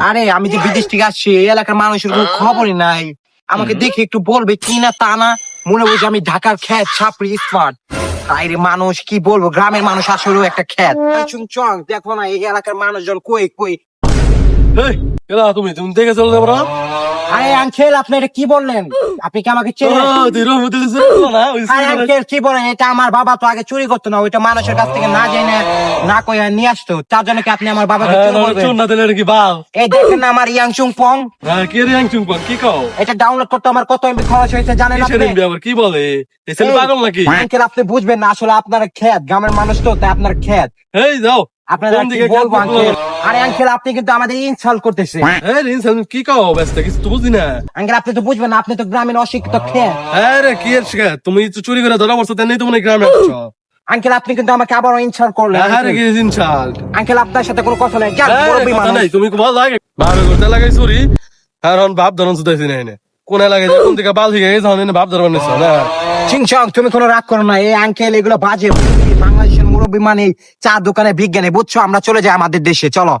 আরে আমি যে বিদেশ থেকে আসছি, এই এলাকার মানুষের কোনো খবরই নাই। আমাকে দেখে একটু বলবে কি না তা না, মনে বুঝে আমি ঢাকার খ্যাত ছাপড়ি স্মার্ট। তাই রে মানুষ কি বলবো, গ্রামের মানুষ আসলেও একটা খ্যাত। চুং দেখো না এই এলাকার মানুষজন কই কই। তুমি তুমি দেখে চলে যাবো না? আরে আঙ্কেল আপনি এটা কি বললেন? আপনি কি আমাকে চেনেন? আরে আঙ্কেল কি বলেন, এটা আমার বাবা তো আগে চুরি করতো না, ওইটা মানুষের কাছ থেকে না জেনে না কইয়া নিয়ে আসতো। তার জন্য কি আপনি আমার বাবাকে চুরি করবেন? কি বাল এই দেখেন না আমার ইয়াংচুং পং, কি রে চুম্পন কি কও? এটা ডাউনলোড করতে আমার কত এমবি খরচ হয়েছে জানেন আপনি? আবার কি বলে? এই ছেলে পাগল নাকি? আঙ্কেল আপনি বুঝবেন না, আসলে আপনার খ্যাত, গ্রামের মানুষ তো, তাই আপনার খ্যাত। এই যাও আপনারা কোন কি দিকে বলবো খ্যাত আঙ্কেল? বলবো? আরে আঙ্কেল আপনি কিন্তু আমাদের ইনসাল্ট করতেছেন। কি কও ব্যস্ত কিছু তো বুঝি না। আঙ্কেল আপনি তো বুঝবেন না, আপনি তো গ্রামীণ অশিক্ষিত খ্যাত। আরে কি এর শিকার? তুমি তো চুরি করে ধরা পড়ছো তাই তুমি গ্রামে আসছো। আঙ্কেল আপনি কিন্তু আমাকে আবারও ইনসাল্ট করলেন। আরে কি ইনশাল আঙ্কেল আপনার সাথে কোনো কথা নাই, যান মুরব্বি কথা মানুষ। নাই তুমি বল লাগে ভাবে করতে লাগাই চুরি কারণ বাপ ধরন শুধাইছি না এনে কোন এলাকায় কোন দিকে বাল থেকে গেছে এনে বাপ ধরন নিছ না। চিংচং তুমি কোনো রাগ করো না, এই আঙ্কেল এগুলো বাজে। বাংলাদেশের মুরব্বি মানে চা দোকানে বিজ্ঞানী, বুঝছো? আমরা চলে যাই আমাদের দেশে, চলো।